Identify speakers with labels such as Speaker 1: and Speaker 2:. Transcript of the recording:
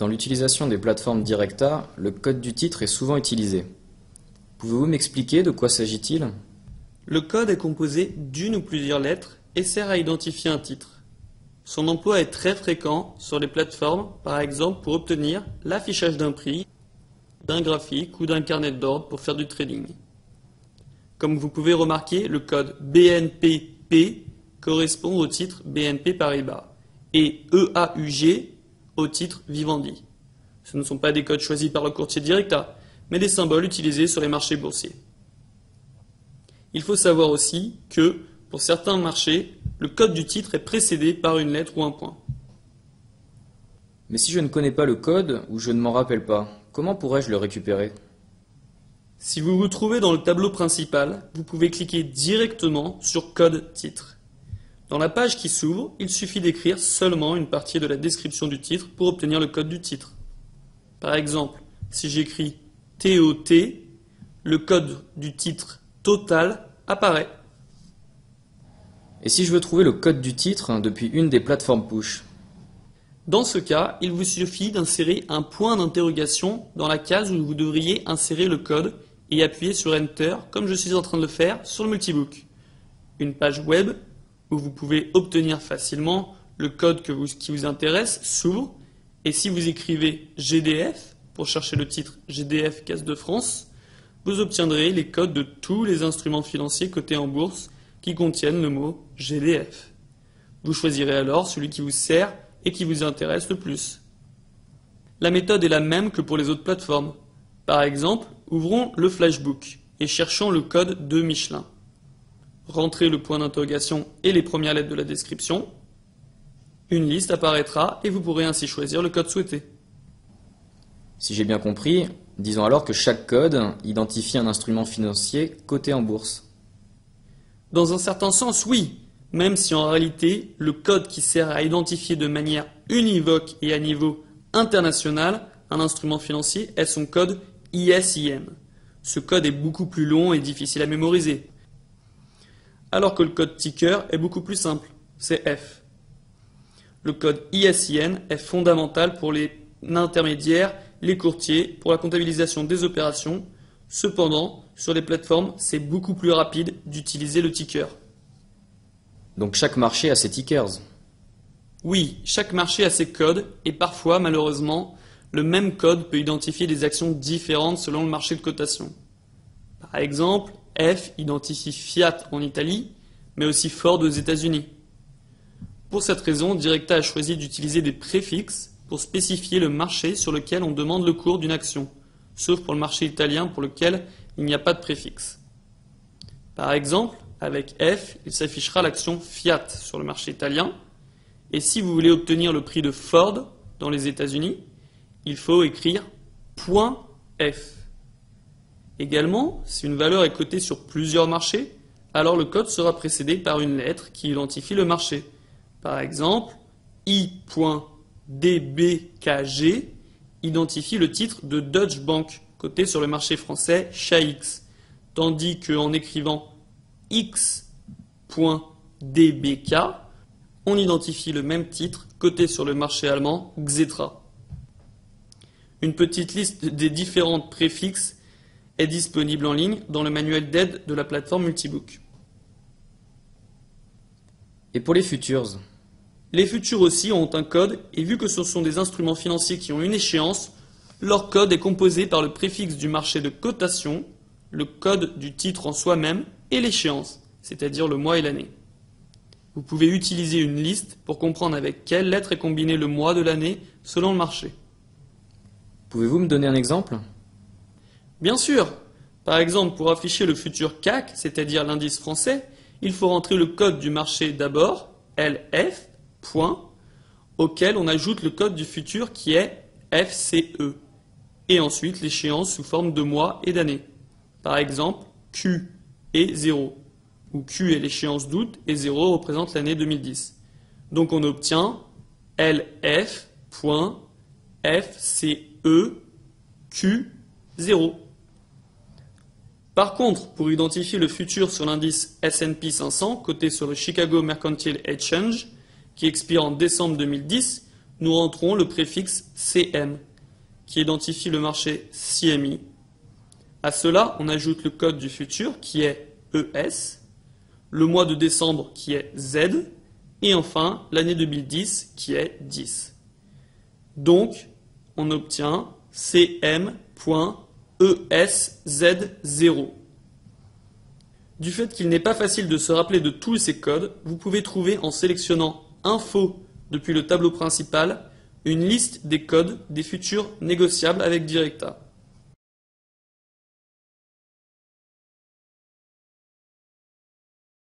Speaker 1: Dans l'utilisation des plateformes Directa, le code du titre est souvent utilisé. Pouvez-vous m'expliquer de quoi s'agit-il?
Speaker 2: Le code est composé d'une ou plusieurs lettres et sert à identifier un titre. Son emploi est très fréquent sur les plateformes, par exemple pour obtenir l'affichage d'un prix, d'un graphique ou d'un carnet d'ordre pour faire du trading. Comme vous pouvez remarquer, le code BNPP correspond au titre BNP Paribas et EAUG au titre Vivendi. Ce ne sont pas des codes choisis par le courtier Directa, mais des symboles utilisés sur les marchés boursiers. Il faut savoir aussi que, pour certains marchés, le code du titre est précédé par une lettre ou un point.
Speaker 1: Mais si je ne connais pas le code ou je ne m'en rappelle pas, comment pourrais-je le récupérer?
Speaker 2: Si vous vous trouvez dans le tableau principal, vous pouvez cliquer directement sur Code titre. Dans la page qui s'ouvre, il suffit d'écrire seulement une partie de la description du titre pour obtenir le code du titre. Par exemple, si j'écris TOT, le code du titre total apparaît.
Speaker 1: Et si je veux trouver le code du titre depuis une des plateformes push?
Speaker 2: Dans ce cas, il vous suffit d'insérer un point d'interrogation dans la case où vous devriez insérer le code et appuyer sur Enter, comme je suis en train de le faire sur le multibook. Une page web où vous pouvez obtenir facilement le code qui vous intéresse s'ouvre, et si vous écrivez GDF, pour chercher le titre GDF Caisse de France, vous obtiendrez les codes de tous les instruments financiers cotés en bourse qui contiennent le mot GDF. Vous choisirez alors celui qui vous sert et qui vous intéresse le plus. La méthode est la même que pour les autres plateformes. Par exemple, ouvrons le Flashbook et cherchons le code de Michelin. Rentrez le point d'interrogation et les premières lettres de la description. Une liste apparaîtra et vous pourrez ainsi choisir le code souhaité.
Speaker 1: Si j'ai bien compris, disons alors que chaque code identifie un instrument financier coté en bourse.
Speaker 2: Dans un certain sens, oui, même si en réalité, le code qui sert à identifier de manière univoque et à niveau international un instrument financier est son code ISIN. Ce code est beaucoup plus long et difficile à mémoriser, alors que le code ticker est beaucoup plus simple, c'est F. Le code ISIN est fondamental pour les intermédiaires, les courtiers, pour la comptabilisation des opérations. Cependant, sur les plateformes, c'est beaucoup plus rapide d'utiliser le ticker.
Speaker 1: Donc chaque marché a ses tickers.
Speaker 2: Oui, chaque marché a ses codes et parfois, malheureusement, le même code peut identifier des actions différentes selon le marché de cotation. Par exemple, F identifie Fiat en Italie, mais aussi Ford aux États-Unis. Pour cette raison, Directa a choisi d'utiliser des préfixes pour spécifier le marché sur lequel on demande le cours d'une action, sauf pour le marché italien pour lequel il n'y a pas de préfixe. Par exemple, avec F, il s'affichera l'action Fiat sur le marché italien, et si vous voulez obtenir le prix de Ford dans les États-Unis, il faut écrire .F. Également, si une valeur est cotée sur plusieurs marchés, alors le code sera précédé par une lettre qui identifie le marché. Par exemple, I.DBKG identifie le titre de Deutsche Bank, coté sur le marché français CHAIX, tandis qu'en écrivant X.DBK, on identifie le même titre coté sur le marché allemand Xetra. Une petite liste des différents préfixes est disponible en ligne dans le manuel d'aide de la plateforme Multibook.
Speaker 1: Et pour les futures?
Speaker 2: Les futurs aussi ont un code, et vu que ce sont des instruments financiers qui ont une échéance, leur code est composé par le préfixe du marché de cotation, le code du titre en soi-même et l'échéance, c'est-à-dire le mois et l'année. Vous pouvez utiliser une liste pour comprendre avec quelle lettre est combiné le mois de l'année selon le marché.
Speaker 1: Pouvez-vous me donner un exemple?
Speaker 2: Bien sûr. Par exemple, pour afficher le futur CAC, c'est-à-dire l'indice français, il faut rentrer le code du marché d'abord, LF, point, auquel on ajoute le code du futur qui est FCE, et ensuite l'échéance sous forme de mois et d'années. Par exemple, Q est 0, où Q est l'échéance d'août et 0 représente l'année 2010. Donc on obtient LF.FCEQ0. Par contre, pour identifier le futur sur l'indice S&P 500, coté sur le Chicago Mercantile Exchange, qui expire en décembre 2010, nous rentrons le préfixe CM, qui identifie le marché CMI. À cela, on ajoute le code du futur, qui est ES, le mois de décembre, qui est Z, et enfin l'année 2010, qui est 10. Donc, on obtient cm.esz0. Du fait qu'il n'est pas facile de se rappeler de tous ces codes, vous pouvez trouver en sélectionnant Info depuis le tableau principal une liste des codes des futurs négociables avec Directa.